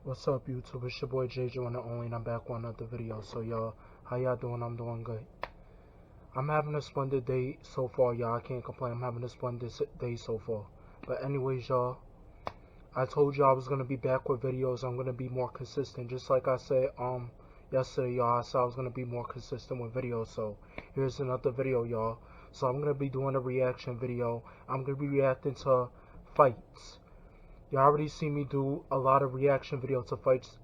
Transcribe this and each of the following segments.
What's up, YouTube? It's your boy JJ one and only, and I'm back with another video. So, y'all, how y'all doing? I'm doing good. I'm having a splendid day so far, y'all. I can't complain. I'm having a splendid day so far. But anyways, y'all, I told y'all I was gonna be back with videos. I'm gonna be more consistent, just like I said yesterday, y'all. I said I was gonna be more consistent with videos. So here's another video, y'all. So I'm gonna be doing a reaction video. I'm gonna be reacting to fights. You already see me do a lot of reaction videos to fights,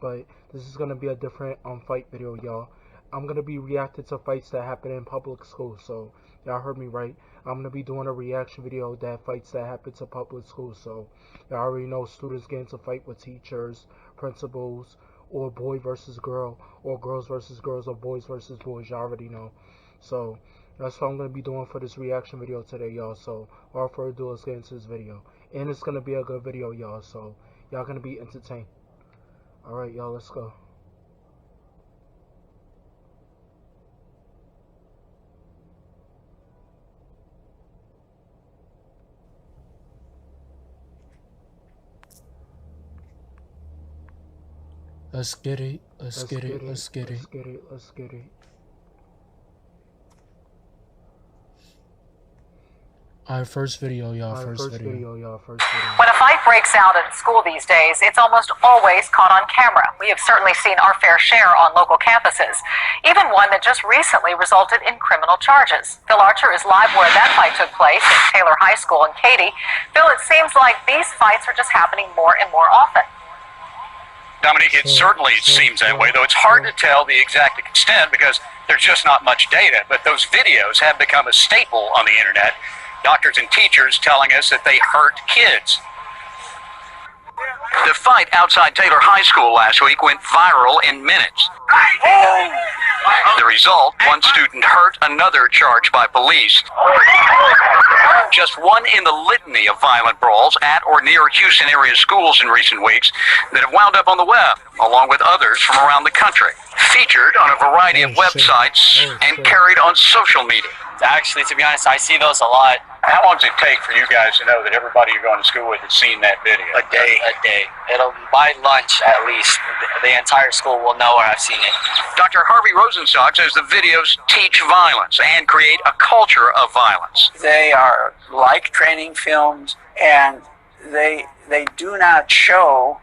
but this is gonna be a different fight video, y'all. I'm gonna be reacting to fights that happen in public schools. So y'all heard me right. I'm gonna be doing a reaction video that fights that happen to public schools. So y'all already know students get into fight with teachers, principals, or boy versus girl, or girls versus girls, or boys versus boys. Y'all already know. So that's what I'm going to be doing for this reaction video today, y'all. So all further ado, let's get into this video. And it's going to be a good video, y'all. So y'all going to be entertained. Alright, y'all, let's go. Let's get it. Let's get it. Let's get it. Let's get it. Let's get it. Alright, first video, y'all. First video. When a fight breaks out in school these days, it's almost always caught on camera. We have certainly seen our fair share on local campuses, even one that just recently resulted in criminal charges. Phil Archer is live where that fight took place at Taylor High School in Katy. Phil, it seems like these fights are just happening more and more often. Dominique, it certainly seems that way, though it's hard to tell the exact extent because there's just not much data. But those videos have become a staple on the internet. Doctors and teachers telling us that they hurt kids. The fight outside Taylor High School last week went viral in minutes. The result, one student hurt, another charged by police. Just one in the litany of violent brawls at or near Houston area schools in recent weeks that have wound up on the web, along with others from around the country, featured on a variety of websites and carried on social media. Actually, to be honest, I see those a lot. How long does it take for you guys to know that everybody you're going to school with has seen that video? A day. It'll by lunch at least. The entire school will know where I've seen it. Dr. Harvey Rosenstock says the videos teach violence and create a culture of violence. They are like training films, and they do not show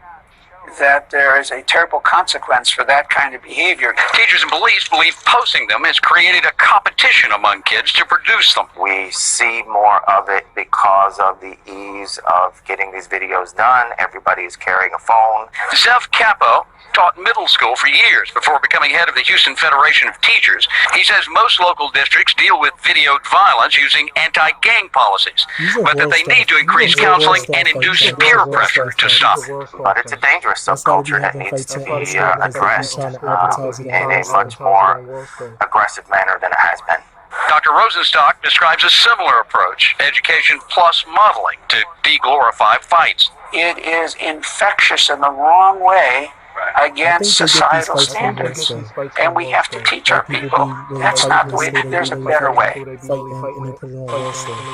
that there is a terrible consequence for that kind of behavior. Teachers and police believe posting them has created a competition among kids to produce them. We see more of it because of the ease of getting these videos done. Everybody is carrying a phone. Zev Capo taught middle school for years before becoming head of the Houston Federation of Teachers. He says most local districts deal with videoed violence using anti-gang policies, but that they need to increase counseling and induce peer pressure to stop. But it's a dangerous subculture that needs to be addressed in a much more aggressive manner than it has been. Dr. Rosenstock describes a similar approach, education plus modeling, to de-glorify fights. It is infectious in the wrong way against societal standards, and we have to teach our people that's not the way. There's a better way.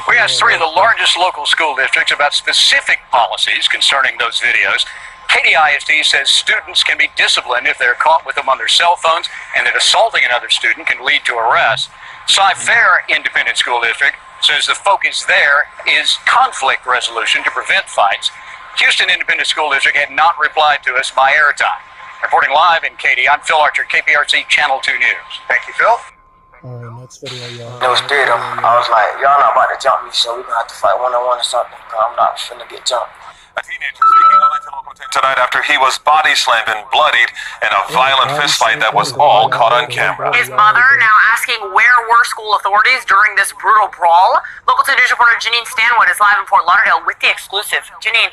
We asked three of the largest local school districts about specific policies concerning those videos. Katy ISD says students can be disciplined if they're caught with them on their cell phones, and that assaulting another student can lead to arrest. Cy-Fair Independent School District says the focus there is conflict resolution to prevent fights. Houston Independent School District had not replied to us by airtime. Reporting live in Katy, I'm Phil Archer, KPRC Channel 2 News. Thank you, Phil. Alright, next video, y'all. They was scared of me. I was like, y'all not about to jump me, so we're going to have to fight one-on-one or something. I'm not finna get jumped. A teenager speaking on tonight after he was body slammed and bloodied in a violent fistfight that was all caught on camera. His mother now asking where were school authorities during this brutal brawl. Local 10 News reporter Janine Stanwood is live in Fort Lauderdale with the exclusive. Janine.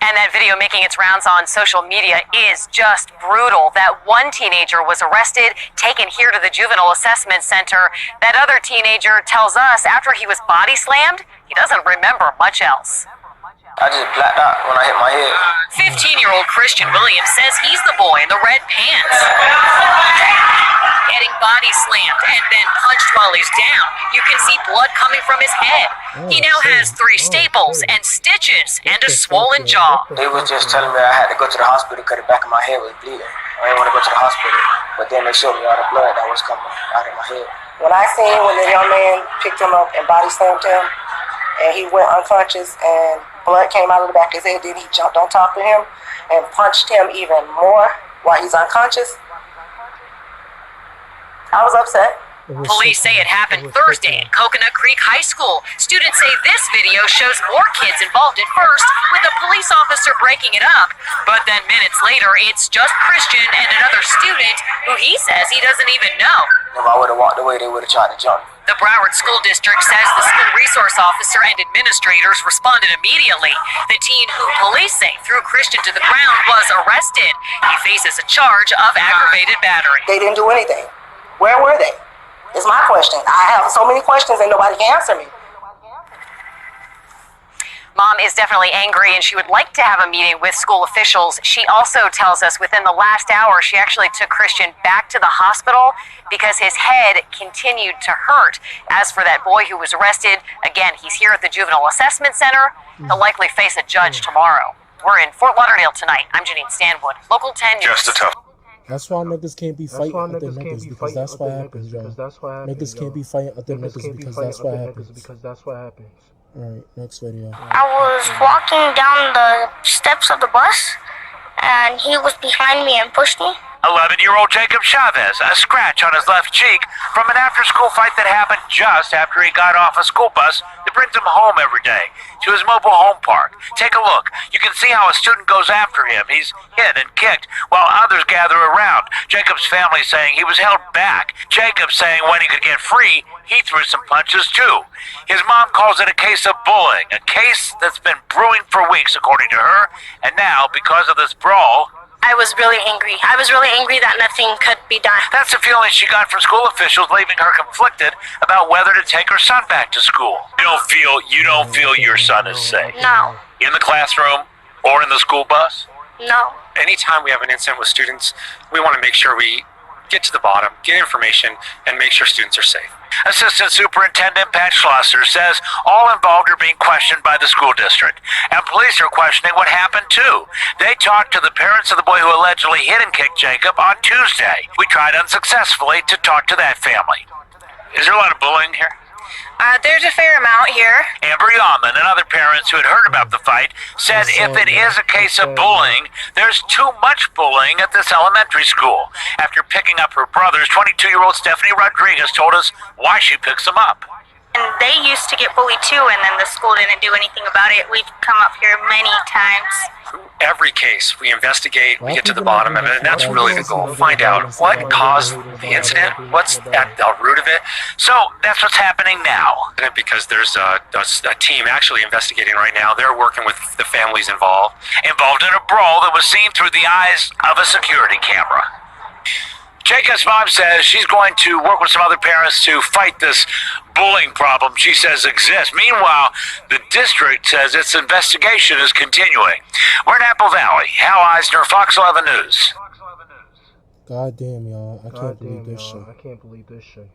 And that video making its rounds on social media is just brutal. That one teenager was arrested, taken here to the Juvenile Assessment Center. That other teenager tells us after he was body slammed, he doesn't remember much else. I just blacked out when I hit my head. 15-year-old Christian Williams says he's the boy in the red pants. getting body slammed and then punched while he's down. You can see blood coming from his head. He now has 3 staples and stitches and a swollen jaw. They was just telling me I had to go to the hospital because the back of my head was bleeding. I didn't want to go to the hospital, but then they showed me all the blood that was coming out of my head. When I seen when the young man picked him up and body slammed him, and he went unconscious and blood came out of the back of his head, then he jumped on top of him and punched him even more while he's unconscious. I was upset. Police say it happened Thursday at Coconut Creek High School. Students say this video shows more kids involved at first, with a police officer breaking it up. But then minutes later, it's just Christian and another student who he says he doesn't even know. If I would have walked away, they would have tried to jump me. The Broward School District says the school resource officer and administrators responded immediately. The teen who police say threw Christian to the ground was arrested. He faces a charge of aggravated battery. They didn't do anything. Where were they? Is my question. I have so many questions and nobody can answer me. Mom is definitely angry and she would like to have a meeting with school officials. She also tells us within the last hour she actually took Christian back to the hospital because his head continued to hurt. As for that boy who was arrested, again, he's here at the Juvenile Assessment Center. He'll likely face a judge tomorrow. We're in Fort Lauderdale tonight. I'm Janine Stanwood, Local 10 News. Just a tough. That's why niggas can't be fighting other niggas because that's what happens, y'all. Niggas can't be fighting other niggas because that's what happens. Alright, next video. I was walking down the steps of the bus, and he was behind me and pushed me. 11-year-old Jacob Chavez, a scratch on his left cheek from an after-school fight that happened just after he got off a school bus that brings him home every day to his mobile home park. Take a look. You can see how a student goes after him. He's hit and kicked while others gather around. Jacob's family saying he was held back. Jacob saying when he could get free, he threw some punches too. His mom calls it a case of bullying, a case that's been brewing for weeks, according to her, and now, because of this brawl, I was really angry. I was really angry that nothing could be done. That's the feeling she got from school officials, leaving her conflicted about whether to take her son back to school. You don't feel your son is safe? No. In the classroom or in the school bus? No. Anytime we have an incident with students, we want to make sure we get to the bottom, get information, and make sure students are safe. Assistant Superintendent Pat Schlosser says all involved are being questioned by the school district, and police are questioning what happened too. They talked to the parents of the boy who allegedly hit and kicked Jacob on Tuesday. We tried unsuccessfully to talk to that family. Is there a lot of bullying here? There's a fair amount here. Amber Yaman and other parents who had heard about the fight said if it is a case of bullying, there's too much bullying at this elementary school. After picking up her brothers, 22-year-old Stephanie Rodriguez told us why she picks them up. And they used to get bullied too, and then the school didn't do anything about it. We've come up here many times. Every case, we investigate, we get to the bottom of it, and that's really the goal. Find out what caused the incident, what's at the root of it. So that's what's happening now. Because there's a team actually investigating right now. They're working with the families involved. Involved in a brawl that was seen through the eyes of a security camera. Jacob's mom says she's going to work with some other parents to fight this bullying problem she says exists. Meanwhile, the district says its investigation is continuing. We're in Apple Valley. Hal Eisner, Fox 11 News. God damn, y'all. I can't believe this shit.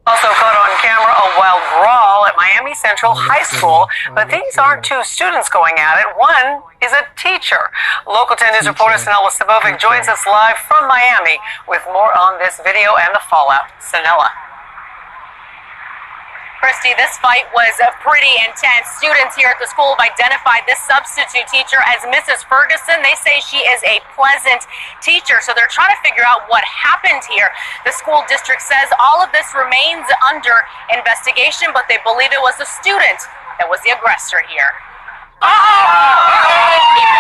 Also caught on camera a wild brawl at Miami Central High School, but these aren't two students going at it. One is a teacher. Local 10 News reporter Sanella Sabovic joins us live from Miami with more on this video and the fallout. Sanella. Christy, this fight was pretty intense. Students here at the school have identified this substitute teacher as Mrs. Ferguson. They say she is a pleasant teacher, so they're trying to figure out what happened here. The school district says all of this remains under investigation, but they believe it was the student that was the aggressor here. A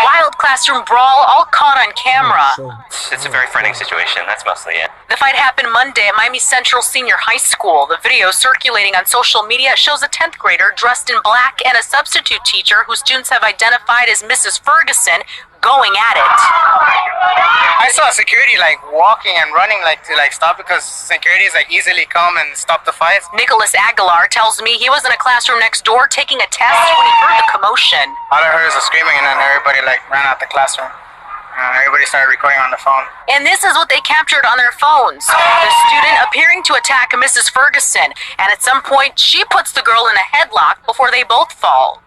wild classroom brawl, all caught on camera. It's a very frightening situation. That's mostly it. The fight happened Monday at Miami Central Senior High School. The video circulating on social media shows a 10th grader dressed in black and a substitute teacher who students have identified as Mrs. Ferguson going at it. I saw security walking and running to stop because security is easily come and stop the fight. Nicholas Aguilar tells me he was in a classroom next door taking a test when he heard the commotion. All I heard was a screaming and then everybody ran out the classroom. Everybody started recording on the phone. And this is what they captured on their phones. The student appearing to attack Mrs. Ferguson, and at some point, she puts the girl in a headlock before they both fall.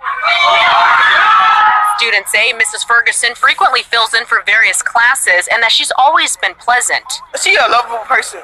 Students say Mrs. Ferguson frequently fills in for various classes and that she's always been pleasant. She's a lovable person.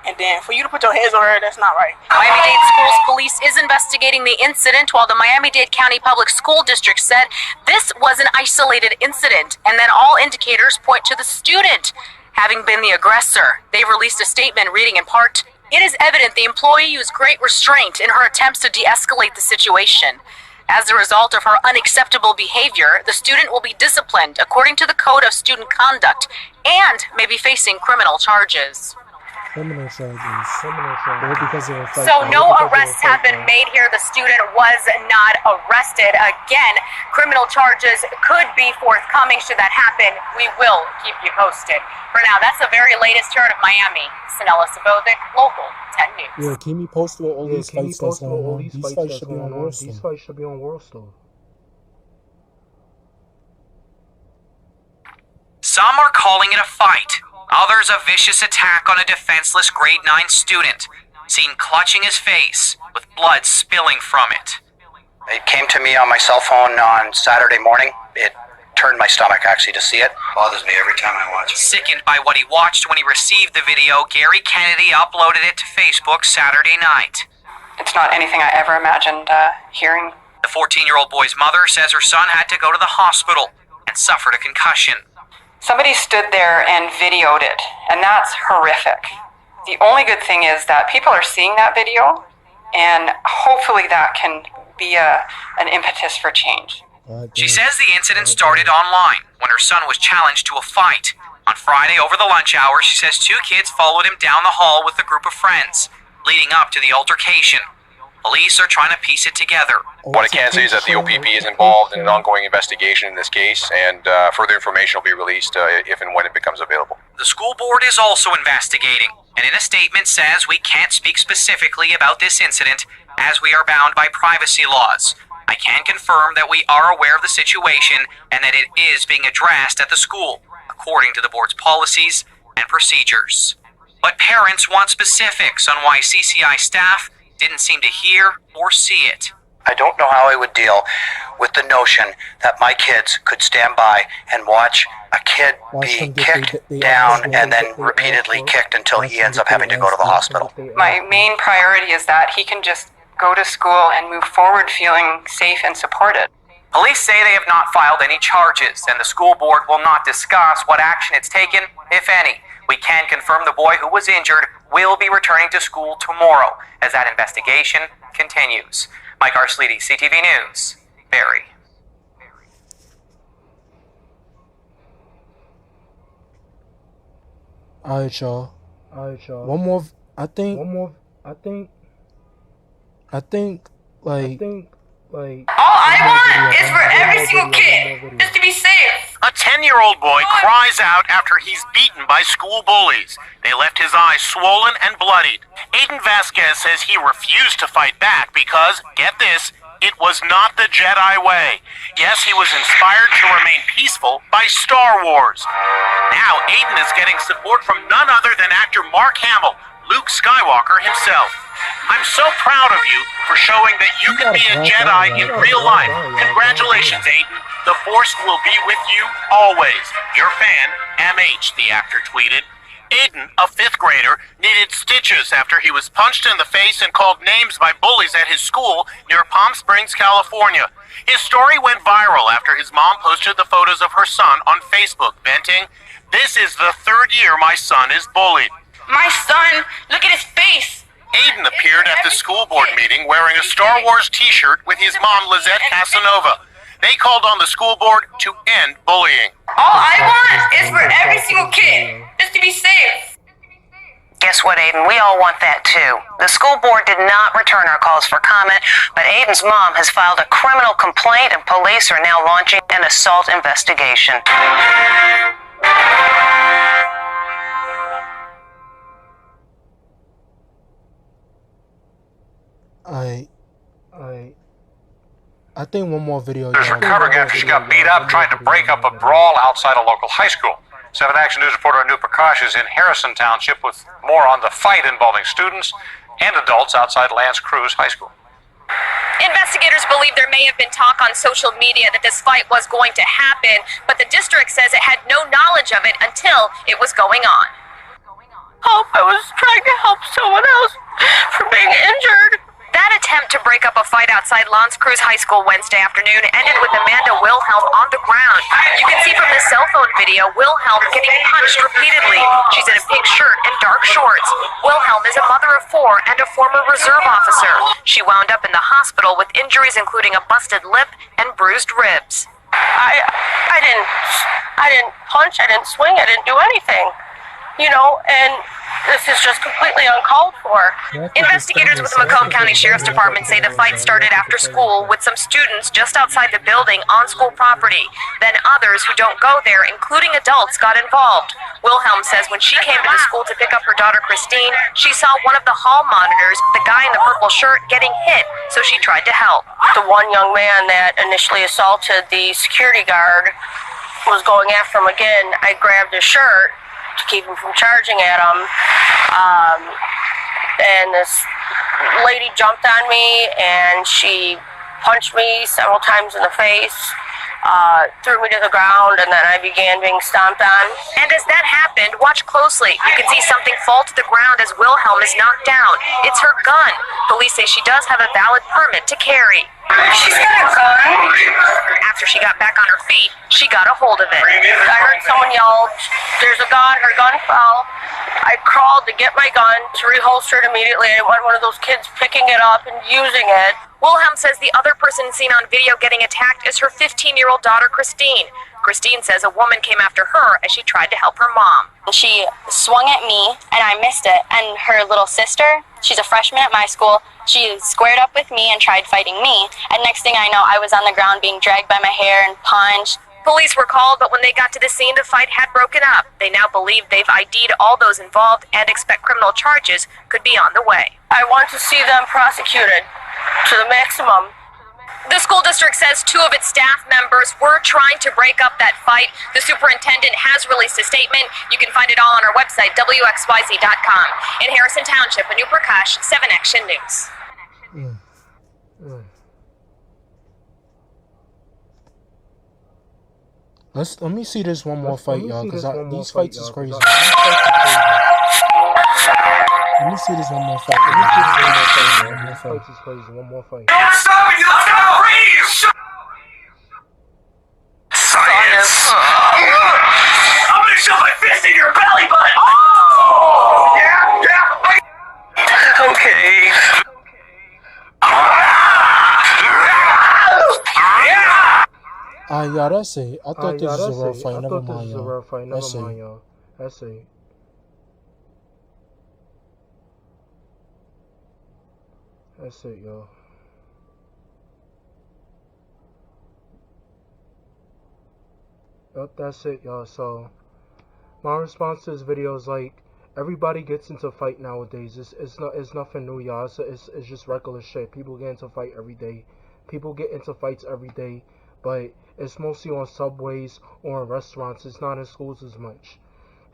And then for you to put your hands on her, that's not right. Miami-Dade Schools Police is investigating the incident, while the Miami-Dade County Public School District said this was an isolated incident and that all indicators point to the student having been the aggressor. They released a statement reading in part, "It is evident the employee used great restraint in her attempts to de-escalate the situation. As a result of her unacceptable behavior, the student will be disciplined according to the Code of Student Conduct and may be facing criminal charges." Criminal charges. All because of a fight. So no arrests have been made here. The student was not arrested. Again, criminal charges could be forthcoming should that happen. We will keep you posted. For now, that's the very latest here out of Miami. Sanella Sabovic, Local 10 News. Yeah, keep me posted with all these fights that's going on. These fights should be on World Star. These fights should be on World Star. Some are calling it a fight. Others a vicious attack on a defenseless grade 9 student, seen clutching his face with blood spilling from it. It came to me on my cell phone on Saturday morning. It turned my stomach actually to see it. Bothers me every time I watch it. Sickened by what he watched when he received the video, Gary Kennedy uploaded it to Facebook Saturday night. It's not anything I ever imagined hearing. The 14-year-old boy's mother says her son had to go to the hospital and suffered a concussion. Somebody stood there and videoed it, and that's horrific. The only good thing is that people are seeing that video, and hopefully that can be an impetus for change. She says the incident started online when her son was challenged to a fight. On Friday, over the lunch hour, she says 2 kids followed him down the hall with a group of friends, leading up to the altercation. Police are trying to piece it together. What I can say is that the OPP is involved in an ongoing investigation in this case, and further information will be released if and when it becomes available. The school board is also investigating, and in a statement says we can't speak specifically about this incident as we are bound by privacy laws. I can confirm that we are aware of the situation and that it is being addressed at the school, according to the board's policies and procedures. But parents want specifics on why CCI staff didn't seem to hear or see it. I don't know how I would deal with the notion that my kids could stand by and watch a kid be kicked down and then repeatedly kicked until he ends up having to go to the hospital. My main priority is that he can just go to school and move forward feeling safe and supported. Police say they have not filed any charges, and the school board will not discuss what action it's taken, if any. We can confirm the boy who was injured will be returning to school tomorrow as that investigation continues. Mike Arsleti, CTV News, Barrie. Alright, y'all. One more. I think, All I want is for every single kid just to be safe. A 10-year-old boy cries out after he's beaten by school bullies. They left his eyes swollen and bloodied. Aiden Vasquez says he refused to fight back because, get this, it was not the Jedi way. Yes, he was inspired to remain peaceful by Star Wars. Now, Aiden is getting support from none other than actor Mark Hamill, Luke Skywalker himself. I'm so proud of you for showing that you can be a Jedi in real life. Congratulations, Aiden. The Force will be with you always. Your fan, MH, the actor tweeted. Aiden, a 5th grader, needed stitches after he was punched in the face and called names by bullies at his school near Palm Springs, California. His story went viral after his mom posted the photos of her son on Facebook, venting, "This is the 3rd year my son is bullied." My son, look at his face. Aiden appeared at the school board meeting wearing a Star Wars t-shirt with his mom, Lizette Casanova. They called on the school board to end bullying. All I want is for every single kid just to be safe. Guess what, Aiden? We all want that too. The school board did not return our calls for comment, but Aiden's mom has filed a criminal complaint and police are now launching an assault investigation. I think one more video. There's recovering after she got beat up trying to break up a brawl outside a local high school. 7 Action News reporter Anu Prakash is in Harrison Township with more on the fight involving students and adults outside Lance Cruz High School. Investigators believe there may have been talk on social media that this fight was going to happen, but the district says it had no knowledge of it until it was going on. I was trying to help someone else from being injured. That attempt to break up a fight outside Lance Cruz High School Wednesday afternoon ended with Amanda Wilhelm on the ground. You can see from the cell phone video Wilhelm getting punched repeatedly. She's in a pink shirt and dark shorts. Wilhelm is a mother of 4 and a former reserve officer. She wound up in the hospital with injuries including a busted lip and bruised ribs. I didn't punch, I didn't swing, I didn't do anything. You know, and this is just completely uncalled for. Investigators with the Macomb County Sheriff's Department say the fight started after school with some students just outside the building on school property. Then others who don't go there, including adults, got involved. Wilhelm says when she came to the school to pick up her daughter Christine, she saw one of the hall monitors, the guy in the purple shirt, getting hit, so she tried to help. The one young man that initially assaulted the security guard was going after him again. I grabbed his shirt to keep him from charging at him. And this lady jumped on me and she punched me several times in the face, threw me to the ground, and then I began being stomped on. And as that happened, watch closely. You can see something fall to the ground as Wilhelm is knocked down. It's her gun. Police say she does have a valid permit to carry. She's got a gun. After she got back on her feet, she got a hold of it. I heard someone yell, "There's a gun," her gun fell. I crawled to get my gun to reholster it immediately. I didn't want one of those kids picking it up and using it. Wilhelm says the other person seen on video getting attacked is her 15-year-old daughter, Christine. Christine says a woman came after her as she tried to help her mom. She swung at me, and I missed it. And her little sister, she's a freshman at my school, she squared up with me and tried fighting me. And next thing I know, I was on the ground being dragged by my hair and punched. Police were called, but when they got to the scene, the fight had broken up. They now believe they've ID'd all those involved and expect criminal charges could be on the way. I want to see them prosecuted to the maximum. The school district says 2 of its staff members were trying to break up that fight. The superintendent has released a statement. You can find it all on our website, WXYZ.com. In Harrison Township, Anu Prakash, 7 Action News. Let me see this one more fight, y'all, because these fights is crazy. Let me see this one more fight. One more fight is crazy. One more fight. Stop it! Let's go! Freeze! Science! I'm gonna shove my fist in your belly button! Oh! Yeah! Okay. Yeah, that's it. I thought this was a real fight. Never mind, y'all. That's it. That's it, y'all. Yep, that's it, y'all. So, my response to this video is like, everybody gets into fight nowadays. It's nothing new, y'all. It's just regular shit. People get into fight every day. People get into fights every day, but it's mostly on subways or in restaurants. It's not in schools as much.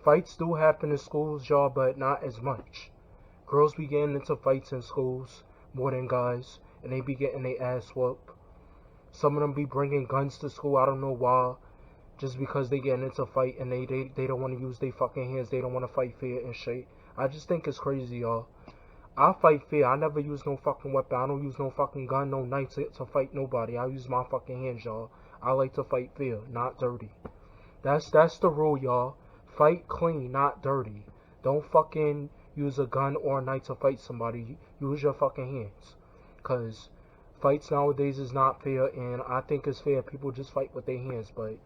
Fights do happen in schools, y'all, but not as much. Girls be getting into fights in schools more than guys, and they be getting their ass whooped. Some of them be bringing guns to school. I don't know why. Just because they getting into fight and they don't want to use their fucking hands. They don't want to fight fair and shit. I just think it's crazy, y'all. I fight fair. I never use no fucking weapon. I don't use no fucking gun, no knife to fight nobody. I use my fucking hands, y'all. I like to fight fair, not dirty. That's the rule, y'all. Fight clean, not dirty. Don't fucking use a gun or a knife to fight somebody. Use your fucking hands. Cause fights nowadays is not fair, and I think it's fair. People just fight with their hands, but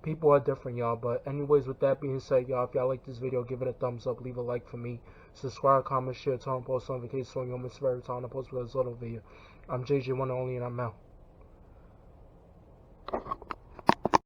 people are different, y'all. But anyways, with that being said, y'all, if y'all like this video, give it a thumbs up, leave a like for me, subscribe, comment, share, turn on post notifications so you'll miss every time I post a little video. I'm JJ, one and only, and I'm out.